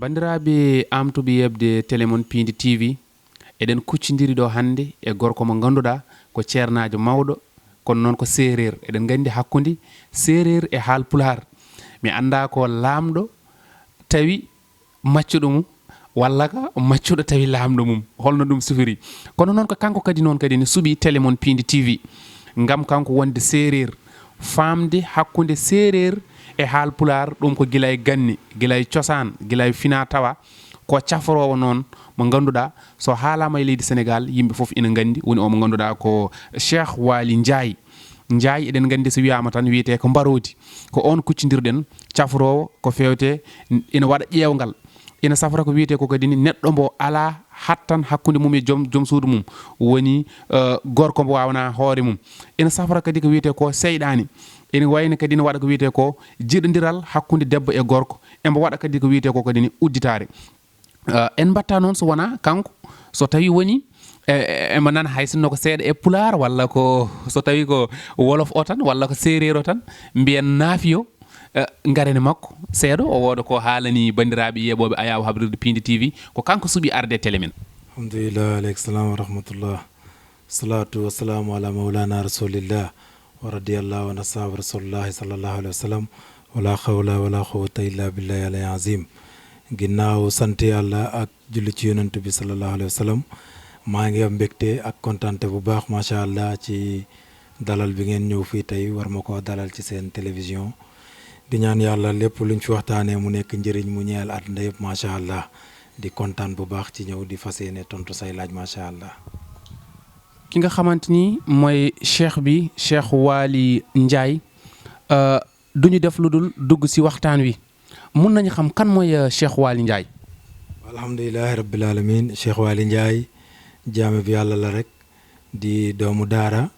bandiraɓe amtuɓe yebde télémon Piindi TV eɗen kuccodiri ɗo hannde e gorko mo ganduɗa ko ceernajo mawɗo kono noon ko séréer eɗen gandi hakkude séréer e haal pulaar mi anda ko lamɗo tawi maccuɗo mum walla ka maccuɗo tawi lamɗo mum holno ɗum sifiri kono noon ko kanko kadi noon kadi ne suuɓi télémon Piindi TV ngam kanko wonde séréer famde hakkude séréer e haal pulaar ɗum ko gila e ganni gila e cosaan gila e fina tawa ko cafrowo noon mo ganduɗa so haalama e leydi Sénégal yimɓe foof ina gandi woni o mo ganduɗa ko Cheikh Waly Ndiaye eɗen gandi so wiyama tan wiyete ko mbarodi ko on kuccodirɗen cafrowo ko fewte ina waɗa ƴewgal ina safra ko wiyete ko kadi ni neɗɗo mbo ala hattan hakkude mum e joom suudu mum woni gorko mbo wawana hoore mum ina safra kadi ko wiyete ko seyɗani ina wayno kadi ne waɗa ko wiyete ko jiɗodiral hakkude debbo e gorko embo waɗa kadi ko wiyete ko kadi ni udditare en batta noon so wona kanko so tawi woni emo nana hay sinno ko seeɗa e pulaar walla ko so tawi ko wolof o tan walla ko séréer o tan mbiyen naafiyo garene makko seeɗa o wooda ko haalani bandiraɓe yeɓoɓe ayaw habrirde Piindi TV ko kanko suuɓi arde e télé men. alhamdulillah aleykum salam wa rahmatullah salatu wassalamu ala maulana rasulillah wa radiyallahu an ashab rasulillahi sallallahu alayhi wa sallam wala hawla wala quwwata illa billahi al azim ginnaaw sant yàlla ak julli ci yonent bi sallallahu alayhi wa sallam maa ngi am mbégte ak kontante bu baax macha allah ci dalal bi ngeen ñëw fii tey war ma ko dalal ci seen télévision di ñaan yàlla lépp luñ fi waxtaanee mu nekk njëriñ mu ñeel àdduna yëpp macha allah di kontaan bu baax ci ñëw di fas yéene tontu say laaj macha allah. ki nga xamante ni mooy cheikh bi Cheikh Waly Ndiaye duñu def lu dul dugg si waxtaan wi mun nañu xam kan mooy Cheikh Waly Ndiaye. alhamdulilahi rabbil alamin Cheikh Waly Ndiaye jaame bi yàlla la rek di doomu daara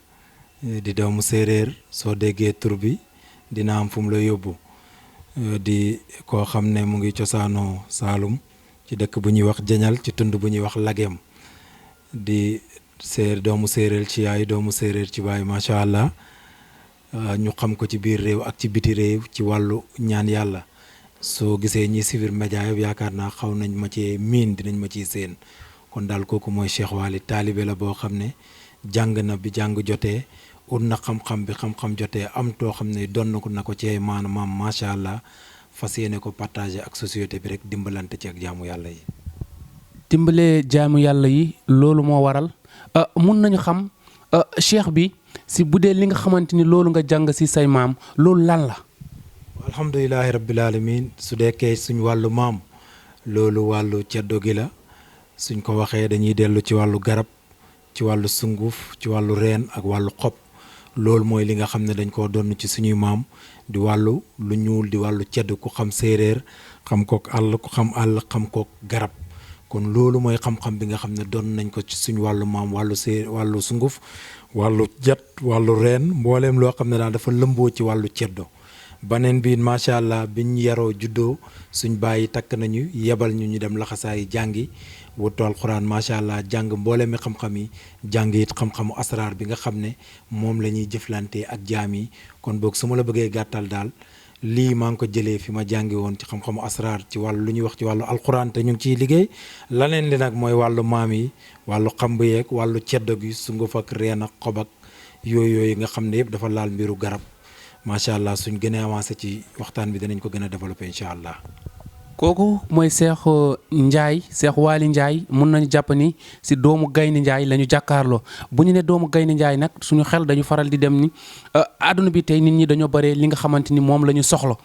di doomu séeréer soo déggee tur bi dina am fu mu la yóbbu di koo xam ne mu ngi cosaanoo Saalum ci dëkk bu ñuy wax Jañal ci tund bu ñuy wax Lagem di doomu séeréer ci yaay doomu séeréer ci baay macha allah ñu xam ko ci biir réew ak ci biti réew ci wàllu ñaan yàlla soo gisee ñi civil média yëpp yaakaar naa xaw nañ ma ci miin dinañ ma ciy séen kon daal kooku mooy Cheikh Waly taalibe la boo xam ne jàng na bi jàng jotee ut na xam-xam bi xam-xam jotee am too xam ne doon na ko ci maanaam macha allah fas yéene ko partager ak société bi rek dimbalante ci ak jaamu yàlla yi. dimbale jaamu yàlla yi loolu moo waral mun nañu xam cheikh bi si bu dee li nga xamante ni loolu nga jàng si say maam loolu lan la. alhamdulilahi rabbil alamin su deekee suñ wàllu maam loolu wàllu ceddo gi la suñ ko waxee dañuy dellu ci wàllu garab ci wàllu sunguf ci wàllu reen ak wàllu xob loolu mooy li nga xam ne dañ koo donn ci suñuy maam di wàllu lu ñuul di wàllu cedd ku xam séeréer xam kook àll ku xam àll xam kook garab kon loolu mooy xam-xam bi nga xam ne doon nañ ko ci suñu wàllu maam wàllu sunguf wàllu jat wàllu reen mbooleem loo xam ne daal dafa lëmboo ci wàllu ceddo baneen bi macha allah biñ yaroo juddoo suñ bàyyi takk nañu yebal ñu dem laxasaayi jàngi wutu alxuraan macha allah jàng mbooleemi xam-xam yi jàng it xam-xamu asraar bi nga xam ne moom la ñuy jëflante ak jaam yi kon boog su ma la bëggee gàttal daal lii maa ngi ko jëlee fi ma jàngi woon ci xam-xamu asraar ci wàllu lu ñuy wax ci wàllu alxuraan te ñu ngi ciy liggéey laneen li nag mooy wàllu maam yi wàllu xamb yeeg wàllu ceddo gi sunguf ak reen ak xob ak yooyu nga xam ne yëpp dafa laal mbiru garab macha allah suñ gën a avancé ci waxtaan bi danañ ko gën a développé incha allah. kooku mooy Cheikh Ndiaye Cheikh Waly Ndiaye mun nañu jàpp ni si doomu gaynde Ndiaye la ñu jàkkaarloo bu ñu ne doomu gaynde Ndiaye nag suñu xel dañu faral di dem ni àdduna bi tey nit ñi dañoo bare li nga xamante ni moom la ñu soxla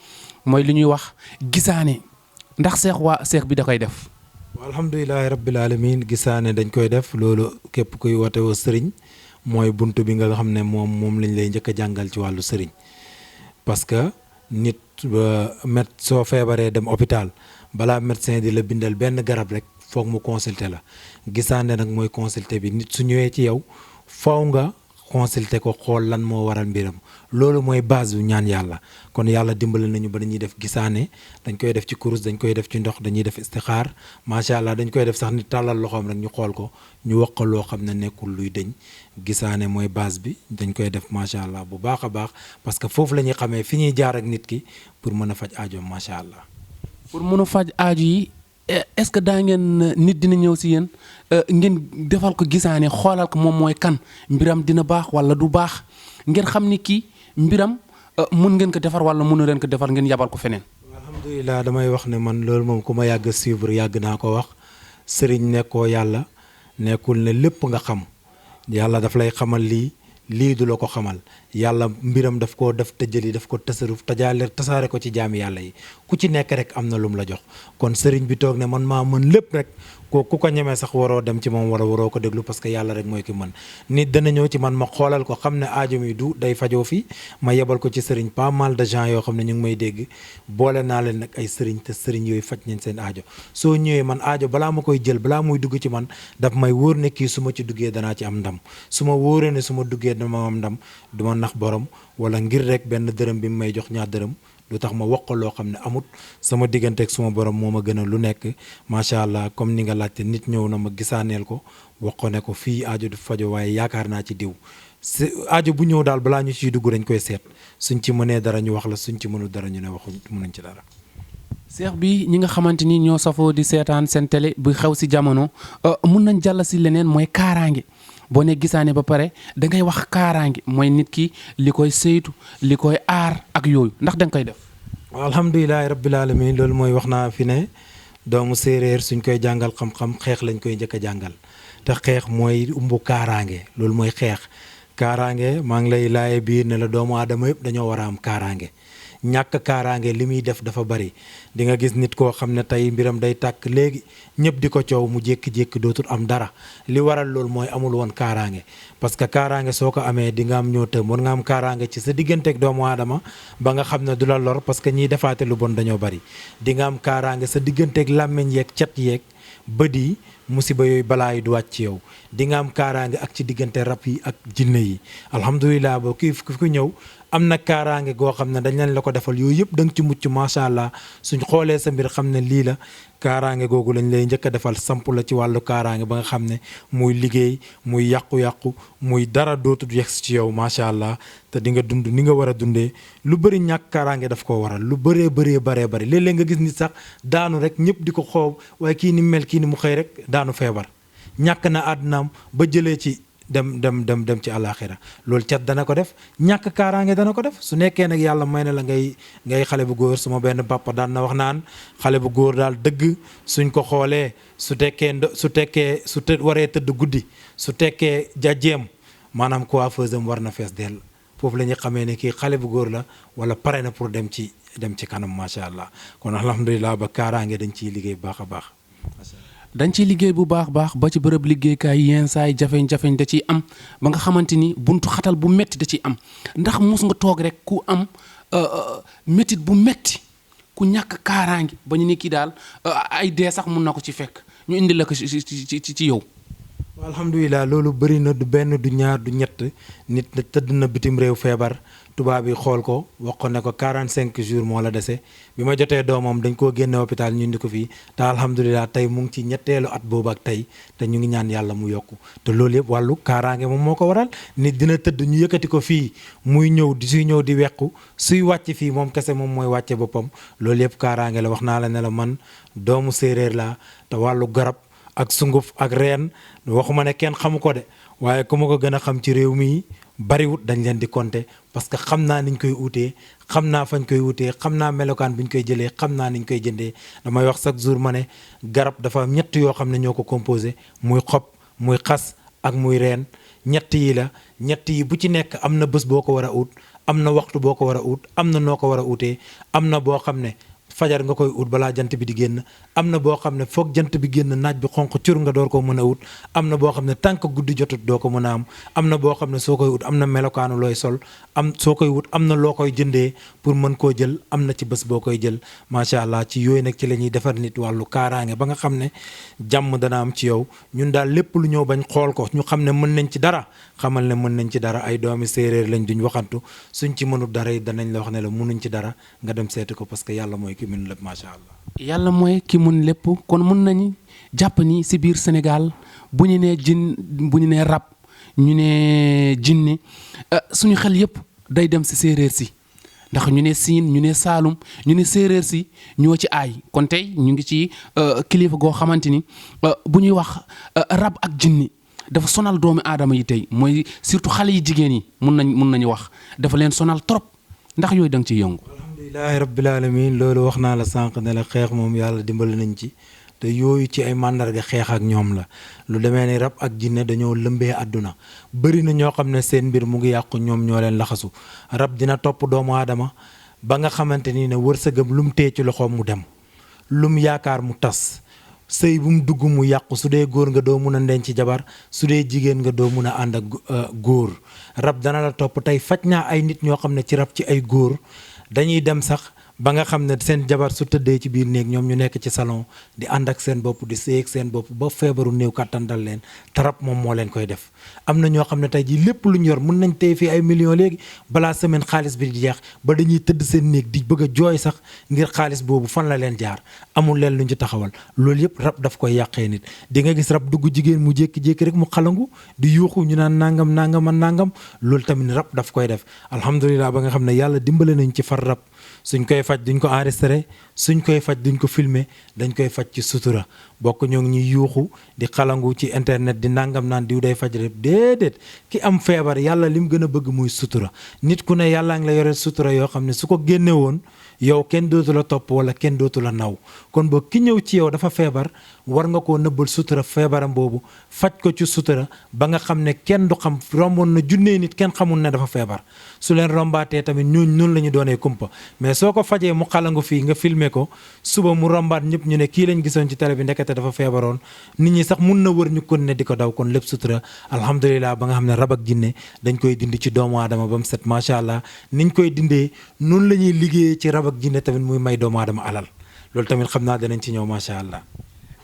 mooy li ñuy wax gisaane ndax Cheikh bi da koy def. alhamdulilahi rabbil alamin gisaane dañ koy def loolu képp kuy woote woo sëriñ mooy buntu bi nga xam ne moom lañ lay njëkk a jàngal ci wàllu sëriñ parce que nit soo feebaree dem hôpital balaa médecin di la bindal benn garab rek foog mu consulter la gisaane nag mooy consulter bi nit su ñëwee ci yow faw nga consulter ko xool lan moo waral mbiram loolu mooy base bu ñaan yàlla kon yàlla dimbali nañu ba dañuy def gisaane dañ koy def ci kurus dañ koy def ci ndox dañuy def istixaar macha allah dañ koy def sax nit tàllal loxoom rek ñu xool ko ñu wax ko loo xam ne nekkul luy dëñ gisaane mooy base bi dañ koy def macha allah bu baax a baax parce que foofu la ñuy xamee fi ñuy jaar ak nit ki pour mën a faj aajoom macha allah. pour mën a faj aaju yi est-ce que daa ngeen nit dina ñëw si yéen ngeen defal ko gisaane xoolal ko moom mooy kan mbiram dina baax wala du baax ngeen xam ni kii mbiram mun ngeen ko defar wala mënu leen ko defar ngeen yabal ko feneen. alhamdulilah damay wax ne man loolu moom ku ma yàgg suivre yàgg naa ko wax sëriñ nekkoo yàlla nekkul ne lépp nga xam yàlla daf lay xamal lii du la ko xamal yàlla mbiram daf koo def tëjali daf ko tasaruf tasaare ko ci jaami yàlla yi ku ci nekk rek am na lum la jox kon sëriñ bi toog ne man maa mën lépp rek ku ko ñemee sax waroo dem ci moom waroo ko déglu parce que yàlla rek mooy ki mën nit dana ñëw ci man ma xoolal ko xam ne aajo mi du day fajoo fi ma yebal ko ci sëriñ pas mal de gens yoo xam ne ñu ngi may dégg boole naa leen nag ay sëriñ te sëriñ yooyu faj nañ seen aajo soo ñëwee man aajo balaa ma koy jël balaa muy dugg ci man daf may wóor ne kii su ma ci duggee danaa ci am ndam su ma wóoree ne su ma duggee dama am ndam du ma nax borom wala ngir rek benn dërëm bi mu may jox ñaar dërëm lu tax ma wax ko loo xam ne amut sama diggante ak suma borom moo ma gën a lu nekk macha allah comme ni nga laajte nit ñëw na ma gisaaneel ko wax ko ne ko fii aajo du fajo waaye yaakaar naa ci diw si aajo bu ñëw daal balaa ñu ciy dugg dañ koy seet suñ ci mënee dara ñu wax la suñ ci mënul dara ñu ne waxu mënuñ ci dara. Cheikh bi ñi nga xamante ni ñoo safoo di seetaan seen télé bu xew si jamono mun nañ jàll si leneen mooy kaaraange boo ne gisaane ba pare da ngay wax kaaraange mooy nit ki li koy saytu li koy aar ak yooyu ndax da nga koy def. alhamdulilahi rabbil alamin loolu mooy wax naa fi ne doomu séeréer suñ koy jàngal xam-xam xeex lañ koy njëkk a jàngal te xeex mooy umbu kaaraange loolu mooy xeex kaaraange maa ngi lay laaye biir ne la doomu aadama yëpp dañoo war a am kaaraange ñàkk kaaraange li muy def dafa bari di nga gis nit koo xam ne tey mbiram day tàkk léegi ñëpp di ko coow mu jékki-jékki dootul am dara li waral loolu mooy amul woon kaaraange parce que kaaraange soo ko amee di nga am ñoo tëm war nga am kaaraange ci sa digganteeg doomu aadama ba nga xam ne du la lor parce que ñiy defaate lu bon dañoo bari di nga am kaaraange sa digganteeg làmmiñ yeeg cat yeeg bët yi musiba yooyu balaa yi du wàcc ci yow di nga am kaaraange ak ci diggante rab yi ak jinne yi alhamdulilah boo kii ku ñëw am na kaaraange goo xam ne dañ leen la ko defal yooyu yëpp da nga ci mucc macha allah suñ xoolee sa mbir xam ne lii la kaaraange googu lañ lay njëkk a defal samp la ci wàllu kaaraange ba nga xam ne muy liggéey muy yàqu-yàqu muy dara dootul yegg ci yow macha allah te di nga dund ni nga war a dundee lu bëri ñàkk kaaraange daf koo waral lu bëree baree bëri léeg-léeg nga gis nit sax daanu rek ñëpp di ko xoob waaye kii ni mel kii ni mu xëy rek daanu feebar ñàkk na àddunaam ba jëlee ci dem ci àllaaxira loolu cat dana ko def ñàkk kaaraange dana ko def su nekkee nag yàlla may na la ngay xale bu góor suma benn papa daan na wax naan xale bu góor daal dëgg suñ ko xoolee su waree tëdd guddi su tekkee jajeem maanaam coiffeuse am war na fees dell foofu la ñu xamee ne kii xale bu góor la wala pare na pour dem ci kanam macha allah kon alhamdulilah ba kaaraange dañ ciy liggéey bu baax a baax. dañ ciy liggéey bu baax ba ci bërëb liggéeykaay yenn saa yi jafeñ-jafeñ da ciy am ba nga xamante ni buntu xatal bu metti da ciy am ndax mus nga toog rek ku am métit bu metti ku ñàkk kaaraange ba ñu ne kii daal ay dee sax mun na ko ci fekk ñu indi la ko ci yow. alhamdulilah loolu bëri na du benn du ñaar du ñett nit na tëdd na bitim réew feebar tubaab yi xool ko wax ko ne ko 45 jours moo la dese bi ma jotee doomam dañ koo génne hôpital ñu indi ko fii te alhamdulilah tey mu ngi ci ñetteelu at boobu ak tey te ñu ngi ñaan yàlla mu yokku te loolu yëpp wàllu kaaraange moom moo ko waral nit dina tëdd ñu yëkkati ko fii muy suy ñëw di wequ suy wàcc fii moom kese moom mooy wàcce boppam loolu yëpp kaaraange la wax naa la ne la man doomu séeréer laa te wàllu garab ak sunguf ak reen waxuma ne kenn xamu ko de waaye ku ma ko gën a xam ci réew mi bariwut dañ leen di compter parce que xam naa niñ koy utee xam naa fañ koy utee xam naa melokaan bi ñu koy jëlee xam naa niñ koy jëndee damay wax chaque jour ma ne garab dafa ñett yoo xam ne ñoo ko composé muy xob muy xas ak muy reen ñett yi la ñett yi bu ci nekk am na bés boo ko war a ut am na waxtu boo ko war a ut am na noo ko war a utee am na boo xam ne fajar nga koy ut balaa jant bi di génn am na boo xam ne foog jant bi génn naaj bi xonq cur nga door ko mën a ut am na boo xam ne tànk guddi jotut doo ko mën a am na boo xam ne soo koy ut am na melokaanu looy sol soo koy wut am na loo koy jëndee pour mën koo jël am na ci bés boo koy jël macha allah ci yooyu nag ci la ñuy defar nit wàllu kaaraange ba nga xam ne jàmm dana am ci yow ñun daal lépp lu ñëw bañ xool ko ñu xam ne mën nañ ci dara xamal ne mën nañ ci dara ay doomi séeréer lañ duñ waxantu suñ ci mënut dara yi danañ la wax ne la mënuñ ci dara nga dem seeti ko parce que yàlla mooy ki mun lépp macha allah. yàlla mooy ki mun lépp kon mun nañu jàpp ni si biir Sénégal bu ñu nee bu ñu nee rab ñu ne jinne suñu xel yëpp day dem si séeréer si ndax ñu ne Siin ñu ne Saalum ñu ne séeréer si ñoo ci aay kon tey ñu ngi ci kilifa goo xamante ni bu ñuy wax rab ak jinni dafa sonal doomi aadama yi tey mooy surtout xale yi jigéen yi mun nañu wax dafa leen sonal trop ndax yooyu da nga ciy yëngu. alhamdulilahi rabbil alamin loolu wax naa la sànq ne la xeex moom yàlla dimbali nañ ci te yooyu ci ay màndarga xeex ak ñoom la lu demee ni rab ak jinne dañoo lëmbee àdduna bëri na ñoo xam ne seen mbir mu ngi yàqu ñoom ñoo leen laxasu rab dina topp doomu aadama ba nga xamante ni ne wërsëgam lu mu tee ci loxoom mu dem lu mu yaakaar mu tas sëy bu mu dugg mu yàqu su dee góor nga doo mun a ndenc jabar su dee jigéen nga doo mun a ànd ak góor rab dana la topp tey faj naa ay nit ñoo xam ne ci rab ci ay góor dañuy dem sax ba nga xam ne seen jabar su tëddee ci biir néeg ñoom ñu nekk ci salon di ànd ak seen bopp di sëy ak seen bopp ba feebaru néew kàttan dal leen te rab moom moo leen koy def am na ñoo xam ne tey jii lépp lu ñu yor mun nañ tey fii ay millions léegi balaa semaine xaalis bi di jeex ba dañuy tëdd seen néeg di bëgg a jooy sax ngir xaalis boobu fan la leen jaar amul leen lu ñu ci taxawal loolu yëpp rab daf koy yàqee nit di nga gis rab dugg jigéen mu jékki-jékki rek mu xalangu di yuuxu ñu naan nangam nangam ak nangam loolu tamit rab daf koy def alhamdulilah ba nga xam ne yàlla dimbale nañ ci far rab suñ koy faj duñ ko enregistré suñ koy faj duñ ko filmer dañ koy faj ci sutura bokk ñoo ngi ñuy yuuxu di xalangu ci internet di nangam naan diw day faj rek déedéet ki am feebar yàlla lim gën a bëgg muy sutura nit ku ne yàllaa ngi la yore sutura yoo xam ne su ko génne woon yow kenn dootu la topp wala kenn dootu la naw kon boo ki ñëw ci yow dafa feebar war nga koo nëbbal sutura feebaram boobu faj ko ci sutura ba nga xam ne kenn du xam romboon na junnee nit kenn xamul ne dafa feebar su leen rombaatee tamit ñooñu noonu la ñu doonee kumpa mais soo ko fajee mu xalangu fii nga filmer ko suba mu rombaat ñëpp ñu ne kii lañ gisoon ci télé bi ndekete dafa feebaroon nit ñi sax mun na wër ñu kon ne di ko daw kon lépp sutura alhamdulilah ba nga xam ne rab ak jinne dañ koy dindi ci doomu aadama ba mu set macha allah niñ koy dindee noonu la ñuy liggéeyee ci rab ak jinne tamit muy may doomu aadama alal loolu tamit xam naa danañ ci ñëw macha allah.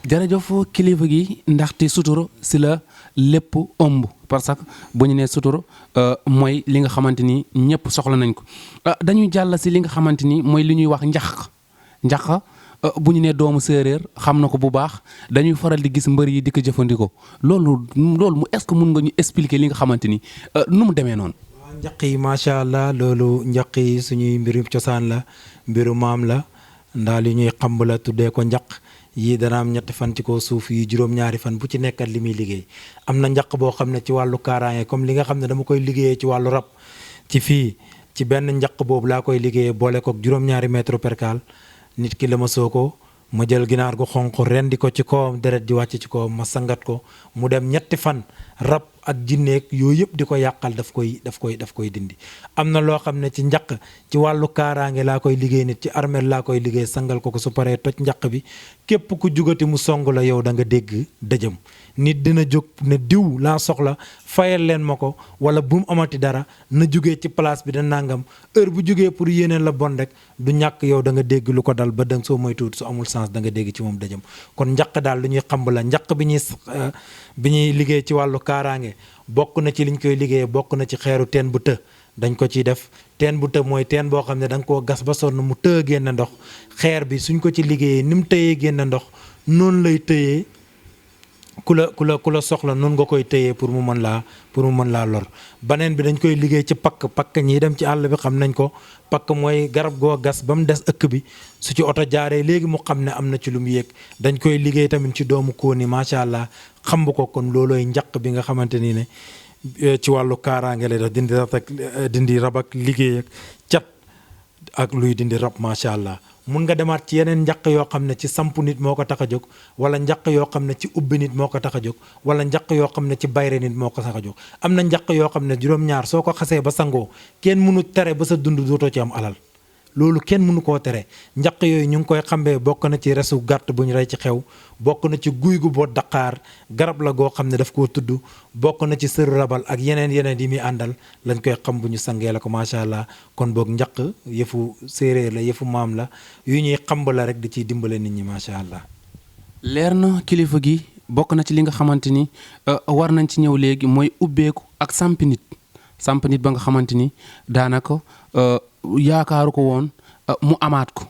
jërëjëf kilifa gi ndaxte sutura si la lépp ëmb parce que bu ñu nee sutura mooy li nga xamante ni ñëpp soxla nañ ko dañuy jàll si li nga xamante ni mooy li ñuy wax njax bu ñu nee doomu séeréer xam na ko bu baax dañuy faral di gis mbër yi di ko jëfandikoo loolu mu est-ce que mun nga ñu expliquer li nga xamante ni nu mu demee noonu. waaw njaq yi macha allah loolu njaq yi suñuy mbirum cosaan la mbiru maam la ndaal yi ñuy xamb la tuddee ko njaq. yii dana am 3 fan ci kaw suuf yi juróom-ñaari fan bu ci nekkat li muy liggéey am na njaq boo xam ne ci wàllu kaaraange comme li nga xam ne dama koy liggéeyee ci wàllu rab ci fii ci benn njaq boobu laa koy liggéeyee boole kook juróom-ñaari mètre percal nit ki la ma soo ko ma jël ginaar gu xonq rendi ko ci kawam deret di wàcc ci kawam ma sangat ko mu dem 3 fan rab ak jinneeg yooyu yëpp di ko yàqal daf koy dindi am na loo xam ne ci njaq ci wàllu kaaraange laa koy liggéey nit ci armeel laa koy liggéey sangal ko su paree toj njaq bi képp ku jugati mu song la yow da nga dégg dëjëm nit dina jóg ne diw laa soxla fayal leen ma ko wala bu mu amati dara na jugee ci place bi da nangam heure bu jugee pour yéeneen la bon rek du ñàkk yow da nga dégg lu ko dal ba danga soo moytuwut su amul sens da nga dégg ci moom dëjëm kon njaq daal lu ñuy xamb la njaq bi ñuy liggéey ci wàllu kaaraange bokk na ci liñ koy liggéeyee bokk na ci xeeru teen bu të dañ ko ciy def teen bu të mooy teen boo xam ne da nga koo gas ba sonn mu të génn ndox xeer bi suñ ko ci liggéeyee ni mu tëyee génn ndox noonu lay tëyee ku la soxla noonu nga koy tëyee pour mu mën laa lor baneen bi dañ koy liggéey ci pakk ñii dem ci àll bi xam nañ ko pakk mooy garab goo gas ba mu des ëkk bi su ci oto jaaree léegi mu xam ne am na ci lu mu yéeg dañ koy liggéey tamit ci doomu kóoni macha allah xamb ko kon loolooy njaq bi nga xamante ni ne ci wàllu kaaraange lay def dindi rab ak liggéey ak cat ak luy dindi rab macha allah mun nga demaat ci yeneen njaq yoo xam ne ci samp nit moo ko tax a jóg wala njaq yoo xam ne ci ubbi nit moo ko tax a jóg wala njaq yoo xam ne ci bayre nit moo ko tax a jóg am na njaq yoo xam ne juróom-ñaar soo ko xasee ba sangoo kenn mënu tere ba sa dund dootoo ci am alal loolu kenn mënu koo tere njaq yooyu ñu ngi koy xambee bokk na ci resu gàtt bu ñu rey ci xew bokk na ci guy gu boo daqaar garab la goo xam ne daf koo tudd bokk na ci sëru rabal ak yeneen yi muy àndal lañ koy xam bu ñu sangee la ko macha allah kon boog njaq yëfu séeréer la yëfu maam la yu ñuy xamb la rek di ciy dimbale nit ñi macha allah. leer na kilifa gi bokk na ci li nga xamante ni war nañ ci ñëw léegi mooy ubbeeku ak samp nit ba nga xamante ni daanaka yaakaaru ko woon mu amaat ko.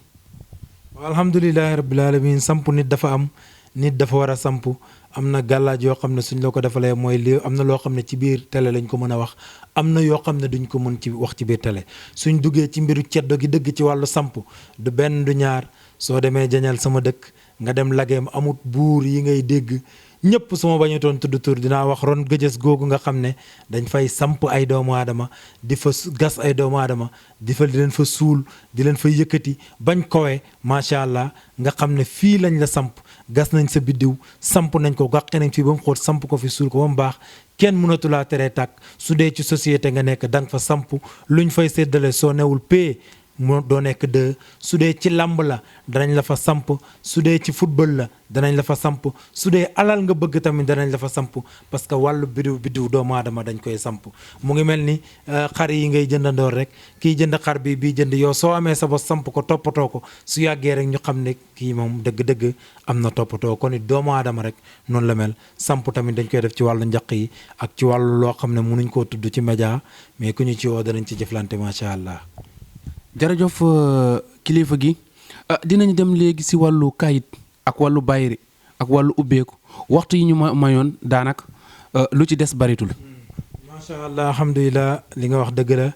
alhamdulilahi rabbil alamin samp nit dafa am nit dafa war a samp am na gàllaaj yoo xam ne suñ la ko defalee mooy li am na loo xam ne ci biir télé lañ ko mën a wax am na yoo xam ne duñ ko mën ci wax ci biir télé suñ duggee ci mbiru ceddo gi dëgg ci wàllu samp du benn du ñaar soo demee jañal sama dëkk nga dem lageem amut buur yi ngay dégg ñëpp su ma bañutoon tudd tur dinaa wax ron gëjës googu nga xam ne dañ fay samp ay doomu aadama di fa gas ay doomu aadama di leen fa suul di leen fa yëkkati bañ kowe macha allah nga xam ne fii lañ la samp gas nañ sa biddiw samp nañ ko gàqe nañ fii ba mu xóot samp ko fi suul ko ba mu baax kenn mënatulaa teree tàkk su dee ci société nga nekk da nga fa samp luñ fay séddale soo newul pay moo doo nekk de su dee ci làmb la danañ la fa samp su dee ci football la danañ la fa samp su dee alal nga bëgg tamit danañ la fa samp parce que wàllu biddiw doomu aadama dañ koy samp mu ngi mel ni xar yi ngay jëndandoor rek kii jënd xar bi bii jënd yow soo amee sa bos samp ko toppatoo ko su yàggee rek ñu xam ne kii moom dëgg-dëgg am na toppatoo kon it doomu aadama rek noonu la mel samp tamit dañ koy def ci wàllu njaq yi ak ci wàllu loo xam ne mënuñ koo tudd ci média mais ku ñu ci woo danañ ci jëflante macha allah. jërëjëf kilifa gi dinañ dem léegi si wàllu kayit ak wàllu bayri ak wàllu ubbeeku waxtu yi ñu mayoon daanaka lu ci des baritul. macha allah alhamdulilah li nga wax dëgg la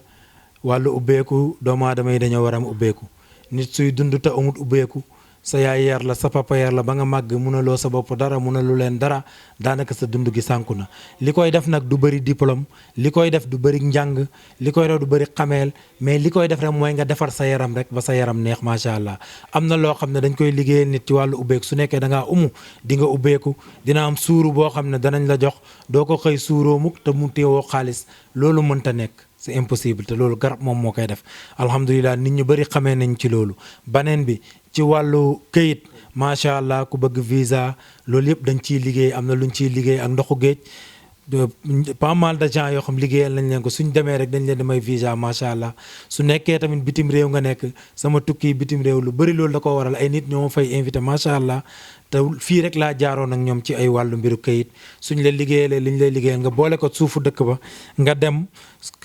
wàllu ubbeeku doomu aadama yi dañoo war a am ubbeeku nit suy dund te amut ubbeeku sa yaay yar la sa papa yar la ba nga màgg mënaloo sa bopp dara mënalu leen dara daanaka sa dund gi sànku na li koy def nag du bëri diplôme li koy def du bëri njàng li koy def du bëri xameel mais li koy def rek mooy nga defar sa yaram rek ba sa yaram neex macha allah am na loo xam ne dañ koy liggéeyal nit ci wàllu ubbeeku su nekkee da ngaa di nga ubbeeku dina am suuru boo xam ne danañ la jox doo ko xëy suuroo mukk te mu teewoo xaalis loolu mënta nekk c'est impossible te loolu garab moom moo koy def alhamdulilah nit ñu bëri xamee nañ ci loolu baneen bi ci wàllu këyit macha allah ku bëgg visa loolu yëpp dañ ciy liggéey am na luñ ciy liggéey ak ndoxu géej pas mal de gens yoo xam liggéeyal nañ leen ko suñ demee rek dañ leen di may visa macha allah su nekkee tamit bitim réew nga nekk sama tukki bitim réew lu bëri loolu da ko waral ay nit ñoo ma fay invité macha allah te fii rek laa jaaroon ak ñoom ci ay wàllu mbiru këyit suñ la liggéeyalee li ñu lay liggéeyal nga boole ko suufu dëkk ba nga dem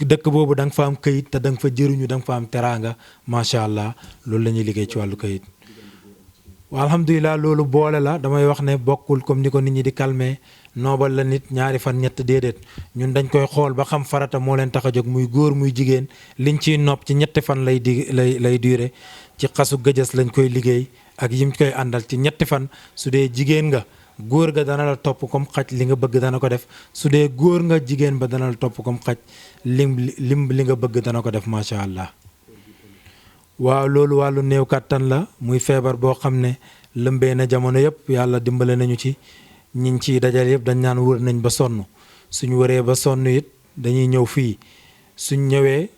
dëkk boobu da nga fa am këyit te da nga fa jëriñu da nga fa am teraanga macha allah loolu la ñuy liggéey ci wàllu këyit. waaw alhamdulilah loolu boole la damay wax ne bokkul comme ni ko nit ñi di calmer noobal la nit ñaari fan ñett déedéet ñun dañ koy xool ba xam farata moo leen tax a jóg muy góor muy jigéen liñ ciy nopp ci ñetti fan lay duré ci xasu gëjës lañ koy liggéey ak yim koy àndal ci ñetti fan su dee jigéen nga góor ga dana la topp comme xaj li nga bëgg dana ko def su dee góor nga jigéen ba dana la topp comme xaj lim li nga bëgg dana ko def macha allah. waaw loolu wàllu néew kàttan la muy feebar boo xam ne lëmbee na jamono yëpp yàlla dimbale nañu ci ñiñ ciy dajal yëpp dañ naan wër nañ ba sonn suñ wëree ba sonn it dañuy ñëw fii suñ ñëwee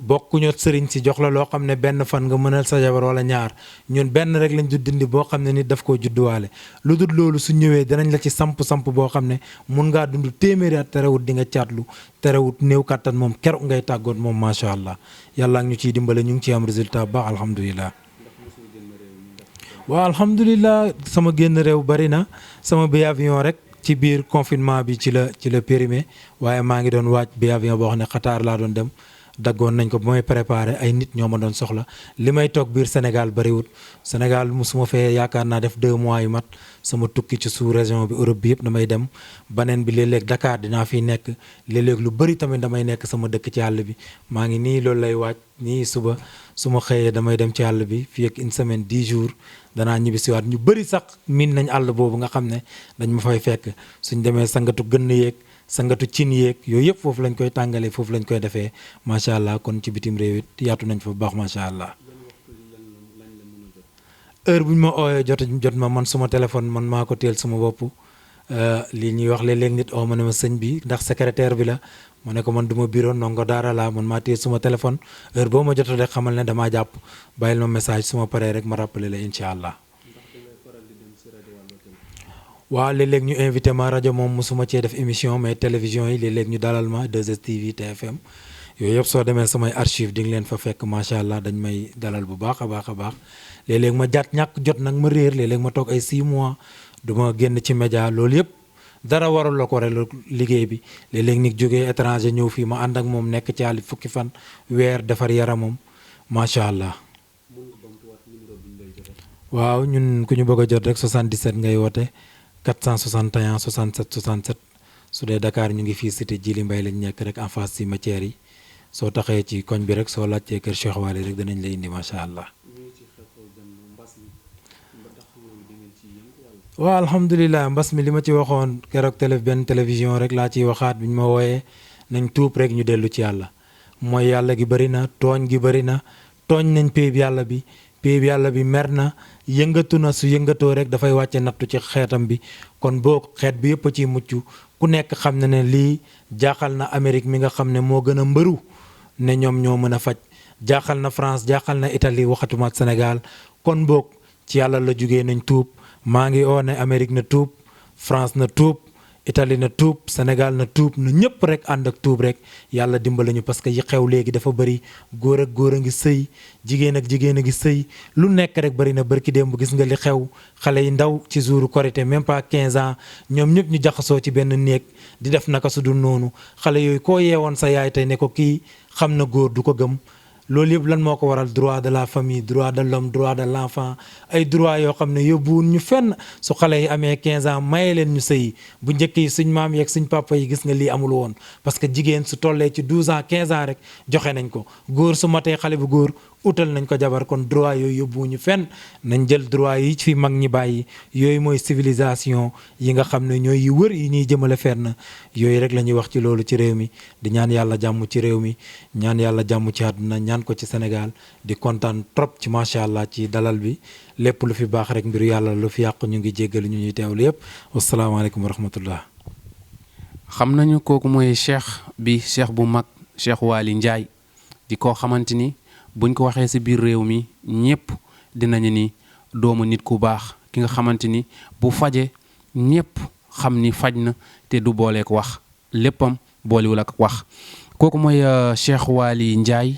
bokkuñu sëriñ si jox la loo xam ne benn fan nga mënal sa jabar wala ñaar ñun benn rek lañ du dindi boo xam ne nit daf koo judduwaale lu dul loolu suñ ñëwee danañ la ci samp boo xam ne mun ngaa dund téeméeri at terewut di nga caatlu terewut néew kàttan moom keroog ngay tàggoot moom macha allah yàlla ñu ciy dimbale ñu ngi ciy am résultat baax alhamdulilah. waaw alhamdulilah sama génn réew bari na sama billet avion rek ci biir confinement bi ci la périmé waaye maa ngi doon waaj billet avion boo xam ne Qatar laa doon dem daggoon nañ ko ba may préparé ay nit ñoo ma doon soxla li may toog biir Sénégal bariwut Sénégal musuma fee yaakaar naa def 2 mois yu mat sama tukki ci sous région bi Europe bi yëpp damay dem baneen bi léeg-léeg Dakar dinaa fiy nekk léeg-léeg lu bëri tamit damay nekk sama dëkk ci àll bi maa ngi nii loolu lay waaj nii suba su ma xëyee damay dem ci àll bi fii ak une semaine 10 jours danaa ñibbisiwaat ñu bëri sax miin nañ àll boobu nga xam ne dañ ma fay fekk suñ demee sangatu gënn yeeg sangatu cin yeeg yooyu yëpp foofu lañ koy tàngalee foofu lañ koy defee macha allah kon ci bitim réew it yaatu nañ fa bu baax macha allah. heure bu ñu ma ooyee jot ma man suma téléphone man maa ko teel suma bopp lii ñuy wax léeg-léeg nit oo ma ne ma sëñ bi ndax secrétaire bi la ma ne ko man du ma bureau ndongo daara laa man maa teel suma téléphone heure boo ma jotee rek xamal ne damaa jàpp bàyyil ma message suma paree rek ma rappelé la incha allah. waaw léeg-léeg ñu invité ma rajo moom mosuma cee def émission mais télévision yi léeg-léeg ñu dalal ma 2STV TFM yooyu yëpp soo demee samay archive di nga leen fa fekk macha allah dañ may dalal bu baax a baax a baax léeg-léeg ma ñàkk jot nag ma réer léeg-léeg ma toog ay 6 mois du ma génn ci média loolu yëpp dara warul la ko rek liggéey bi léeg-léeg nit jógee étranger ñëw fii ma ànd ak moom nekk ci àll fukki fan weer defar yaramam macha allah. waaw ñun ku ñu bëgg a jot rek 77 ngay woote 461 67 67 su dee Dakar ñu ngi fii cité Djily Mbaye lañ nekk rek en face cimetière yi soo taxee ci koñ bi rek soo laajtee kër Cheikh Waly rek danañ la indi macha allah. waaw alhamdulilah mbas mi li ma ci waxoon keroog benn télévision rek laa ciy waxaat bi ñu ma wooyee nañ tuub rek ñu dellu ci yàlla mooy yàlla gi bëri na tooñ gi bëri na tooñ nañ péeb yàlla bi péeb yàlla bi mer na yëngatu na su yëngatoo rek dafay wàcce nattu ci xeetam bi kon boo xeet bi yëpp a ciy mucc ku nekk xam na ne lii jaaxal na Amérique mi nga xam ne moo gën a mbëru ne ñoom ñoo mën a faj jaaxal na France jaaxal na Italie waxatuma ak Sénégal kon boog ci yàlla la jugee nañ tuub maa ngi oo ne Amérique na tuub France na tuub Italie na tuub Sénégal na tuub na ñëpp rek ànd ak tuub rek yàlla dimbali ñu parce que yi xew léegi dafa bëri góor ak góor a ngi sëy jigéen ak jigéen a ngi sëy lu nekk rek bëri na bërki démb gis nga li xew xale yi ndaw ci jouru Korité même pas 15 ans ñoom ñëpp ñu jaxasoo ci benn néeg di def naka su dul noonu xale yooyu koo yeewoon sa yaay tey ne ko kii xam na góor du ko gëm loolu yëpp lan moo ko waral droit de la famille droit de l'homme droit de l'enfant ay droit yoo xam ne yóbbuwun ñu fenn su xale yi amee 15 ans maye leen ñu sëyi bu njëkk yi suñ maam yeeg suñ papa yi gis nga lii amul woon parce que jigéen su tollee ci 12 ans 15 ans rek joxe nañ ko góor su matee xale bu góor utal nañ ko jabar kon droit yooyu yóbbuwuñu fenn nañ jël droit yi fi mag ñi bàyyi yooyu mooy civilisation yi nga xam ne ñooy yi wër yi ñuy jëmale fenn yooyu rek la ñuy wax ci loolu ci réew mi di ñaan yàlla jàmm ci réew mi ñaan yàlla jàmm ci àdduna ñaan ko ci Sénégal di kontaan trop ci macha allah ci dalal bi lépp lu fi baax rek mbiru yàlla lu fi yàq ñu ngi jéggal ñu ñuy teewlu yëpp wasalaamaaleykum wa rahmatullah. xam nañu kooku mooy cheikh bu mag Cheikh Waly Ndiaye di koo xamante ni buñ ko waxee si biir réew mi ñëpp dinañu ni doomu nit ku baax ki nga xamante ni bu faje ñëpp xam ni faj na te du booleek wax léppam boolewul ak wax kooku mooy Cheikh Waly Ndiaye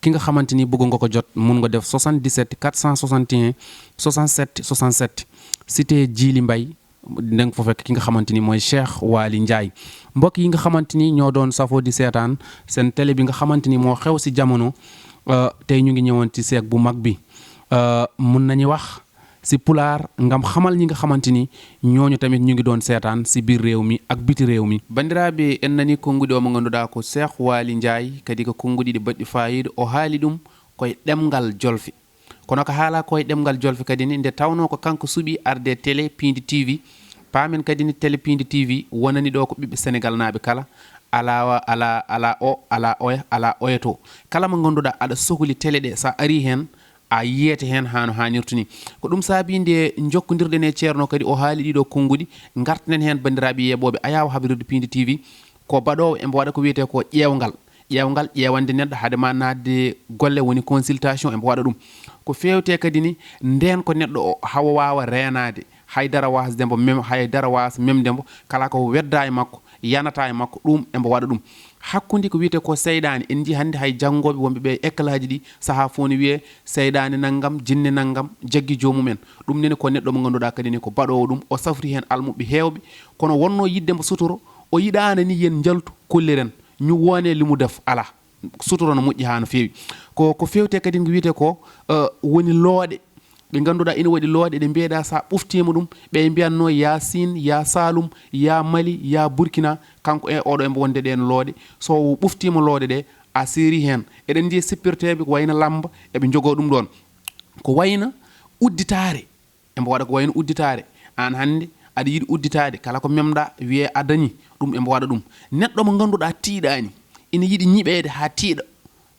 ki nga xamante ni bëgg nga ko jot mun nga def 77 461 67 67 cité Djily Mbaye da nga fa fekk ki nga xamante ni mooy Cheikh Waly Ndiaye mbokk yi nga xamante ni ñoo doon safoo di seetaan seen télé bi nga xamante ni moo xew si jamono tey ñu ngi ñëwoon ci seek bu mag bi mun nañu wax si pulaar ngam xamal ñi nga xamante ni ñooñu tamit ñu ngi doon seetaan si biir réew mi ak biti réew mi bandiraɓe en nani konngudi o mo ngannduɗaa ko Cheikh Waly Ndiaye kadi ko konngudi ɗi baɗɗi fayida o haali ɗum koye ɗemngal jolfe kono ko haala koye ɗemngal jolfe kadi ni nde tawno ko kanko suɓi arde télé Piindi TV paamen kadi ni télé Piindi TV wonani ɗo ko ɓiɓɓe sénégal naaɓe kala ala oyato kala mo ngannduɗaa aɗa sohli télé ɗe sa ari heen a yiyete heen hano hanirtu ni ko ɗum saabi nde jokkodirɗen e ceerno kadi o haali ɗiɗo konngudi gartanen heen bandiraɓe yeɓoɓe ayawa haɓirde Piindi TV ko baɗowo embo waɗa ko wiyete ko ƴeewgal ƴeewande neɗɗo haade ma nadde golle woni consultation embo waɗa ɗum ko fewte kadi ni nden ko neɗɗo o hawa wawa renade haydara wasdembo mem haydara was memdembo kala ko wedda e makko yanata e makko ɗum embo waɗa ɗum hakkude ko wiyete ko seydani en ji hannde hay janngoɓe wonɓe ɓe éclaji ɗi saaha foni wiye seydani naggam jinne naggam jaggi jomumen ɗum nene ko neɗɗo mo ngannduɗa kadi ni ko baɗowo ɗum o safri hen almuɓe hewɓe kono wonno yiddemo sutoro o yiɗano ni yen jaltu kolliren ñu wone limu def ala sutoro no moƴƴi ha no fewi ko fewte kadi ko wiyete ko woni looɗe ɓe ngannduɗa ina waɗi looɗe ɗe mbiyeɗa sa ɓuftima ɗum ɓe mbiyanno ya Sine ya Saloum ya Mali ya Burkina kanko oɗo embo wonde ɗen looɗe so ɓuftima looɗe ɗe a séri hen eɗen jiya sippirteɓe ko wayno lamba eɓe jogo ɗum ɗon ko wayno udditare embo waɗa ko wayno udditare an hannde aɗa yiiɗi udditade kala ko memɗa wiye a dañi ɗum embo waɗa ɗum neɗɗo mo ngannduɗa tiiɗani ina yiiɗi ñiɓede ha tiiɗa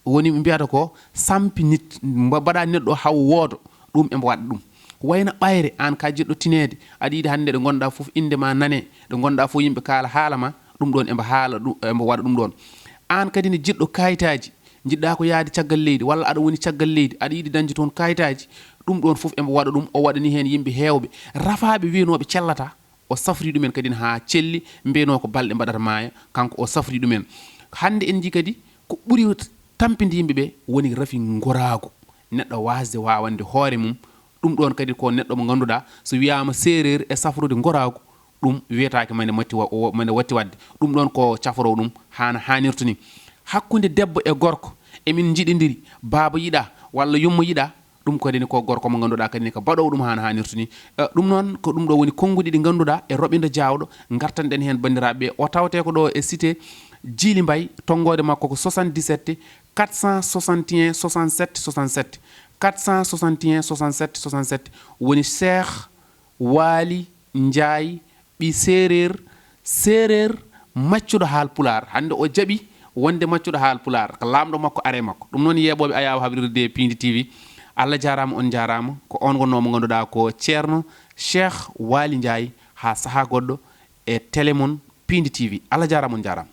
woni ɓe mbiyata ko sampi nit mbaɗa neɗɗo haw woodo ɗum embo waɗa ɗum ko wayno ɓayre an ka jiɗɗo tinede aɗa yiiɗi hannde ɗe gonɗa fof indema nane ɗe gonɗa fof yimɓe kaala haala ma ɗum ɗon embo haala ɗum embo waɗa ɗum ɗon an kadi ne jiɗɗo kayitaji jiɗɗa ko yaade caggal leydi walla aɗa woni caggal leydi aɗa yiiɗi dañde toon kayitaji ɗum ɗon fof embo waɗa ɗum o waɗani hen yimɓe hewɓe rafaɓe winoɓe cellata o safri ɗumen kadi ha celli mbiyano ko balɗe mbaɗata maaya kanko o safri ɗumen hande en ji kadi ko ɓuuri tampinde yimɓeɓe woni rafi gorago neɗɗo wasde wawande hoore mum ɗum ɗon kadi ko neɗɗo mo ngannduɗa so wiyama séréer e safrude gorago ɗum wiyetake mane watti wadde ɗum ɗon ko caforo ɗum hana hanirtu ni hakkude debbo e gorko emin jiɗidiri baaba yiɗa walla yummo yiɗa ɗum kadi ni ko gorko mo ganduɗa kadi ni ko baɗowo ɗum hano hanirta ni ɗum noon ko ɗum ɗo woni konngudi ɗi ganduɗa e roɓindo jawɗo gartanɗen hen bandiraɓe o tawte ko ɗo e cité Djily Mbaye tonggode makko ko 77 461 67 67 461 67 67 woni Cheikh Waly Ndiaye ɓi séréer maccuɗo haal pulaar hande o jaaɓi wonde maccuɗo haal pulaar ko lamɗo makko are makko ɗum noon yeɓoɓe ayawa habrirde Piindi TV Allah jarama on jarama ko on gonnomo ganduɗa ko Thierno Cheikh Waly Ndiaye ha saaha goɗɗo e télé mon Piindi TV Allah jarama on jarama